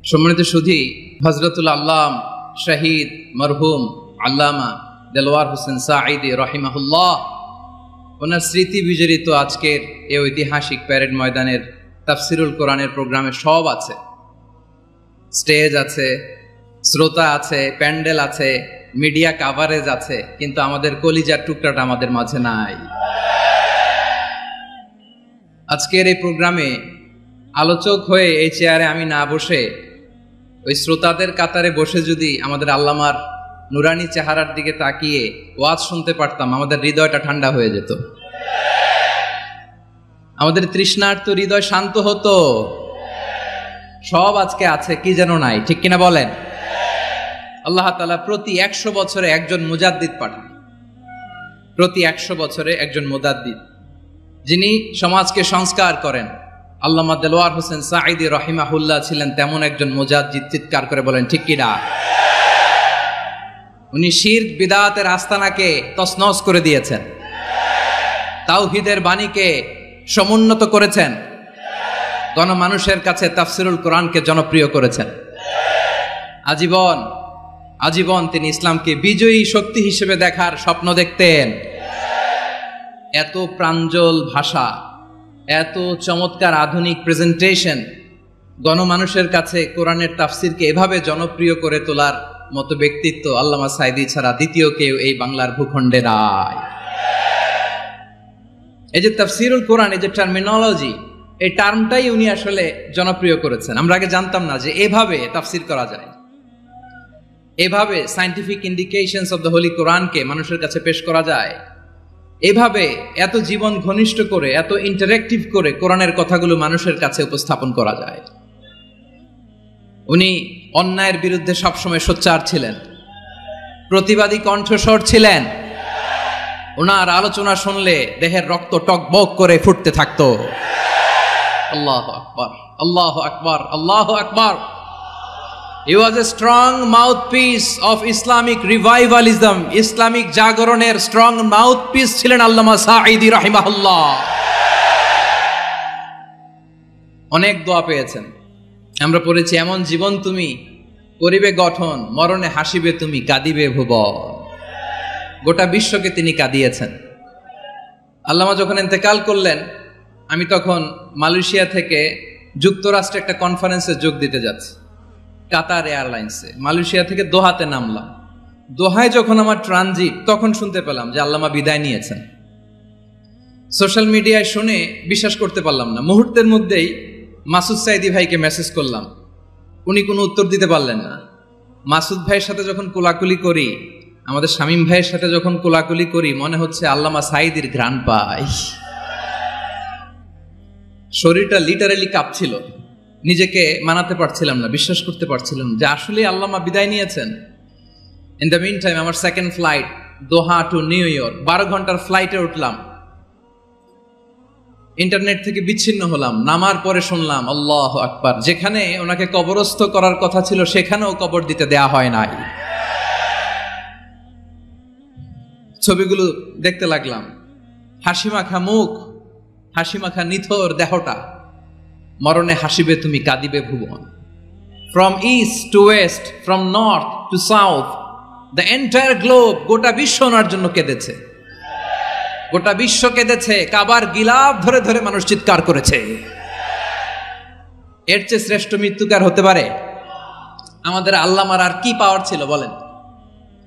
সম্মানিত সুধী, হযরতুল আল্লাম শহীদ মরহুম আল্লামা দেলওয়ার হোসেন সাঈদী রাহিমাহুল্লাহ, ওনার স্মৃতি বিজড়িত আজকের এই ঐতিহাসিক প্যারেড ময়দানের তাফসিরুল কোরআনের প্রোগ্রামে সব আছে। স্টেজ আছে, শ্রোতা আছে, প্যান্ডেল আছে, মিডিয়া কাভারেজ আছে, কিন্তু আমাদের কলিজার টুকরাটা আমাদের মাঝে নাই। আজকের এই প্রোগ্রামে আলোচক হয়ে এই চেয়ারে আমি না বসে ওই শ্রোতাদের কাতারে বসে যদি আমাদের আল্লামার নুরানি চেহারার দিকে তাকিয়ে ওয়াজ শুনতে পারতাম, আমাদের হৃদয়টা ঠান্ডা হয়ে যেত, আমাদের তৃষ্ণার্ত হৃদয় শান্ত হতো। সব আজকে আছে, কি যেন নাই, ঠিক কিনা বলেন? আল্লাহ তাআলা প্রতি 100 বছরে একজন মুজাদ্দিদ পাঠান, প্রতি 100 বছরে একজন মুজাদ্দিদ, যিনি সমাজকে সংস্কার করেন। আল্লামা দেলওয়ার হোসেন সাঈদী রাহিমাহুল্লাহ ছিলেন তেমন একজন মুজাদ্দিদ। চিৎকার করে বলেন ঠিক কিনা? উনি শিরক বিদআতের আস্তানাকে তছনছ করে দিয়েছেন, তাওহীদের বাণীকে সমুন্নত করেছেন, গণমানুষের কাছে তাফসিরুল কোরআনকে জনপ্রিয় করেছেন। আজীবন আজীবন তিনি ইসলামকে বিজয়ী শক্তি হিসেবে দেখার স্বপ্ন দেখতেন। এত প্রাঞ্জল ভাষা, এত চমৎকার আধুনিক প্রেজেন্টেশন, গণমানুষের কাছে কোরআনের তাফসিরকে এভাবে জনপ্রিয় করে তোলার মতো ব্যক্তিত্ব আল্লামা সাঈদী ছাড়া দ্বিতীয় কেউ এই বাংলার ভূখণ্ডে নাই। এই যে তাফসিরুল কোরআন, এই যে টার্মিনোলজি, এই টার্মটাই উনি আসলে জনপ্রিয় করেছেন। আমরা আগে জানতাম না যে এভাবে তাফসির করা যায়, এভাবে scientific indications of the Holi কোরআনকে মানুষের কাছে পেশ করা যায়, এভাবে এত জীবন ঘনিষ্ঠ করে, এত ইন্টারেক্টিভ করে কোরআনের কথাগুলো মানুষের কাছে উপস্থাপন করা যায়। উনি অন্যায়ের বিরুদ্ধে সবসময় সোচ্চার ছিলেন, প্রতিবাদী কণ্ঠস্বর ছিলেন। ওনার আলোচনা শুনলে দেহের রক্ত টকবক করে ফুটতে থাকতো। আল্লাহু আকবার, আল্লাহু আকবার, আল্লাহু আকবার। He was a strong mouthpiece of Islamic revivalism. Islamic জাগরণের স্ট্রং মাউথপিস ছিলেন আল্লামা সাঈদী রাহিমাহুল্লাহ। অনেক দোয়া পেয়েছেন, আমরা পড়েছি, এমন জীবন তুমি করিবে গঠন, মরণে হাসিবে তুমি, কাঁদিবে ভুবন। গোটা বিশ্বকে তিনি কাঁদিয়েছেন। আল্লামা যখন ইন্তেকাল করলেন, আমি তখন মালয়েশিয়া থেকে যুক্তরাষ্ট্রে একটা কনফারেন্সে যোগ দিতে যাচ্ছি, কাতার এয়ারলাইন্সে। মালয়েশিয়া থেকে দোহাতে নামলাম। দোহায় যখন আমার ট্রানজিট, তখন শুনতে পেলাম যে আল্লামা বিদায় নিয়েছেন। সোশ্যাল মিডিয়ায় শুনে বিশ্বাস করতে পারলাম না। মুহূর্তের মধ্যেই মাসুদ সাঈদী ভাইকে মেসেজ করলাম, উনি কোনো উত্তর দিতে পারলেন না। মাসুদ ভাইয়ের সাথে যখন কোলাকুলি করি, আমাদের শামীম ভাইয়ের সাথে যখন কোলাকুলি করি, মনে হচ্ছে আল্লামা সাঈদীর ঘ্রাণ পাই। শরীরটা লিটারালি কাঁপছিল, নিজেকে মানাতে পারছিলাম না, বিশ্বাস করতে পারছিলাম যে আসলে আল্লামা বিদায় নিয়েছেন। ইন দ্য মিন টাইম আমার সেকেন্ড ফ্লাইট, দোহা টু নিউ ইয়র্ক, 12 ঘন্টার ফ্লাইটে উঠলাম। ইন্টারনেট থেকে বিচ্ছিন্ন হলাম। নামার পরে শুনলাম আল্লাহু আকবার, যেখানে ওনাকে কবরস্থ করার কথা ছিল সেখানেও কবর দিতে দেয়া হয় নাই। ছবিগুলো দেখতে লাগলাম, হাসি মাখা মুখ, হাসি মাখা নিথর দেহটা, মরণে হাসিবে তুমি, কাঁদিবে ভুবন। From east to west, from north to south, the entire globe, গোটা বিশ্ব ওনার জন্য কেঁদেছে, গোটা বিশ্ব কেঁদেছে। কাবার গিলাফ ধরে ধরে মানুষ চিৎকার করেছে। এর চেয়ে শ্রেষ্ঠ মৃত্যুকার হতে পারে? আমাদের আল্লামার আর কি পাওয়ার ছিল বলেন?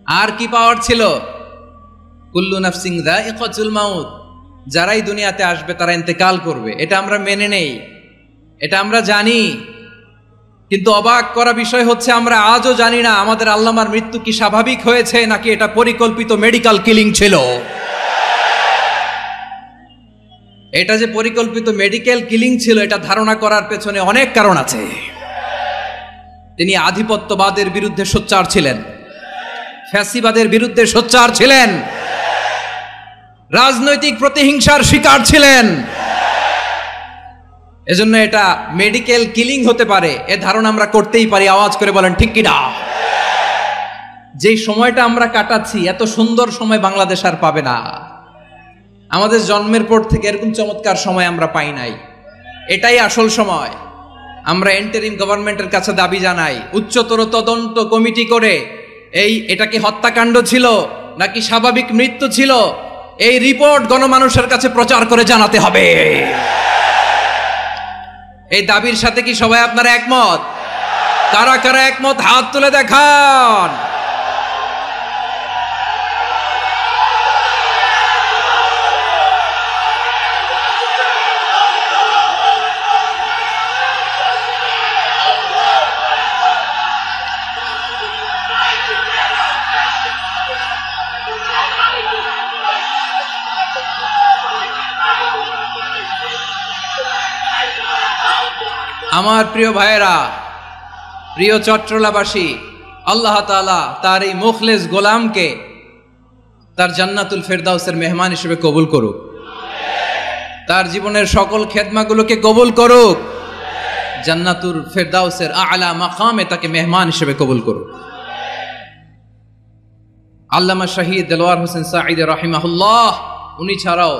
আর কি পাওয়ার ছিল? কুল্লু নাফসিন যায়িকাতুল মাউত, যারাই দুনিয়াতে আসবে তারা ইন্তেকাল করবে, এটা আমরা মেনে নেই, এটা আমরা জানি। কিন্তু অবাক করা বিষয় হচ্ছে, আমরা আজও জানি না আমাদের আল্লামার মৃত্যু কি স্বাভাবিক হয়েছে নাকি এটা পরিকল্পিত মেডিকেল কিলিং ছিল। এটা যে পরিকল্পিত মেডিকেল কিলিং ছিল, এটা ধারণা করার পেছনে অনেক কারণ আছে। তিনি আধিপত্যবাদের বিরুদ্ধে সোচ্চার ছিলেন, ফ্যাসিবাদের বিরুদ্ধে সোচ্চার ছিলেন, রাজনৈতিক প্রতিহিংসার শিকার ছিলেন। এজন্য এটা মেডিকেল কিলিং হতে পারে, এ ধারণা আমরা করতেই পারি। আওয়াজ করে বলেন ঠিক কিনা? যেই সময়টা আমরা কাটাচ্ছি, এত সুন্দর সময় বাংলাদেশ আর পাবে না। আমাদের জন্মের পর থেকে এরকম চমৎকার সময় আমরা পাই নাই। এটাই আসল সময়। আমরা ইন্টারিম গভর্নমেন্টের কাছে দাবি জানাই, উচ্চতর তদন্ত কমিটি করে এটা কি হত্যাকাণ্ড ছিল নাকি স্বাভাবিক মৃত্যু ছিল, এই রিপোর্ট গণমানুষের কাছে প্রচার করে জানাতে হবে। এই দাবির সাথে কি সবাই আপনারা একমত? কারা কারা একমত হাত তুলে দেখান। আমার প্রিয় ভাইয়েরা, প্রিয় চট্টলাবাসী, আল্লাহ তাআলা তার এই মুখলেস গোলামকে তার জান্নাতুল ফেরদাউসের মেহমান হিসেবে কবুল করুক, তার জীবনের সকল খেদমাগুলোকে কবুল করুক, জান্নাতুল ফেরদাউসের আলা মাকামে তাকে মেহমান হিসেবে কবুল করুক। আল্লামা শহীদ দেলোয়ার হোসেন সাঈদী রাহিমাহুল্লাহ, উনি ছাড়াও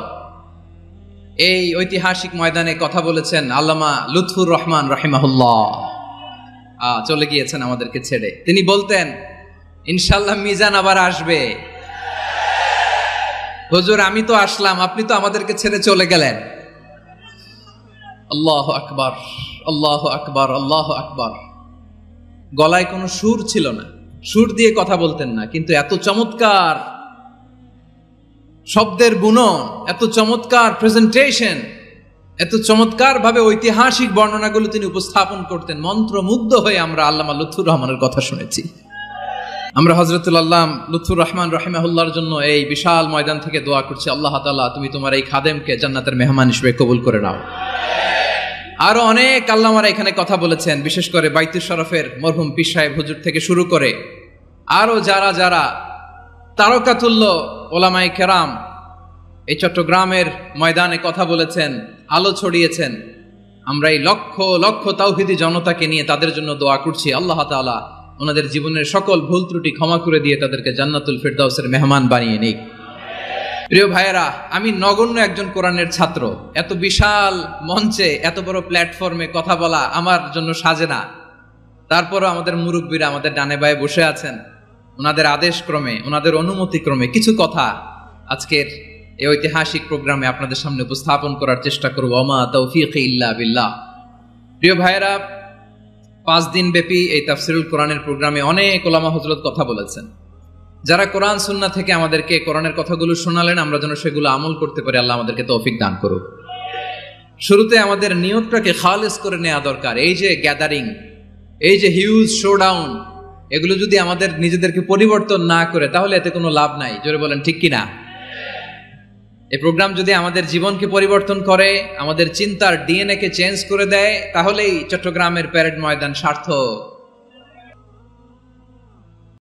এই ঐতিহাসিক ময়দানে কথা বলেছেন আল্লামা লুৎফুর রহমান রাহিমাহুল্লাহ, চলে গিয়েছেন আমাদেরকে ছেড়ে। তিনি বলতেন, ইনশাআল্লাহ মিজান আবার আসবে। হুজুর আমি তো আসলাম, আপনি তো আমাদেরকে ছেড়ে চলে গেলেন। আল্লাহু আকবার, আল্লাহু আকবার, আল্লাহু আকবার। গলায় কোনো সুর ছিল না, সুর দিয়ে কথা বলতেন না, কিন্তু এত চমৎকার শব্দের বুনন, এত চমৎকার প্রেজেন্টেশন, এত চমৎকার ভাবে ঐতিহাসিক বর্ণনাগুলো তিনি উপস্থাপন করতেন। মন্ত্রমুগ্ধ হয়ে আমরা আল্লামা লুৎফুর রহমানের কথা শুনেছি। আমরা হযরতুল আল্লাম লুৎফুর রহমান রাহিমাহুল্লাহর জন্য এই বিশাল ময়দান থেকে দোয়া করছি, আল্লাহ তাআলা তুমি তোমার এই খাদেমকে জান্নাতের মেহমান হিসেবে কবুল করে নাও। আরো অনেক আল্লামারা এখানে কথা বলেছেন, বিশেষ করে বাইতুল শরফের মরহুম পীর সাহেব হুজুর থেকে শুরু করে আরো যারা যারা তারকাতুল্য ওলামায়ে কেরাম এই চট্টগ্রামের ময়দানে কথা বলেছেন, আলো ছড়িয়েছেন। আমরা এই লক্ষ লক্ষ তাওহীদি জনতাকে নিয়ে তাদের জন্য দোয়া করছি, আল্লাহ তাআলা ওনাদের জীবনের সকল ভুল ত্রুটি ক্ষমা করে দিয়ে তাদেরকে জান্নাতুল ফেরদাউসের মেহমান বানিয়ে নিক। প্রিয় ভাইয়েরা, আমি নগণ্য একজন কোরআনের ছাত্র, এত বিশাল মঞ্চে এত বড় প্ল্যাটফর্মে কথা বলা আমার জন্য সাজে না। তারপরও আমাদের মুরব্বীরা আমাদের ডানে বায়ে বসে আছেন, ওনাদের আদেশ ক্রমে, ওনাদের অনুমতি ক্রমে কিছু কথা আজকের এই ঐতিহাসিক প্রোগ্রামে আপনাদের সামনে উপস্থাপন করার চেষ্টা করব। ওমা তাওফীকি ইল্লা বিল্লাহ। প্রিয় ভাইয়েরা, 5 দিন ব্যাপী এই তাফসীরুল কোরআনের প্রোগ্রামে অনেক ওলামা হযরত কথা বলেছেন। যারা কোরআন সুন্নাহ থেকে আমাদেরকে কোরআনের কথাগুলো শোনালেন, আমরা যেন সেগুলো আমল করতে পারি, আল্লাহ আমাদেরকে তৌফিক দান করুক। শুরুতে আমাদের নিয়তটাকে খালেস করে নেওয়া দরকার। এই যে গ্যাদারিং, এই যে হিউজ শোডাউন, এগুলো যদি আমাদের নিজেদেরকে পরিবর্তন না করে তাহলে এতে কোনো লাভ নাই। জোরে বলেন ঠিক কিনা? এই প্রোগ্রাম যদি আমাদের জীবনকে পরিবর্তন করে, আমাদের চিন্তার ডিএনএ কে চেঞ্জ করে দেয়, তাহলেই চট্টগ্রামের প্যারেড ময়দান সার্থক।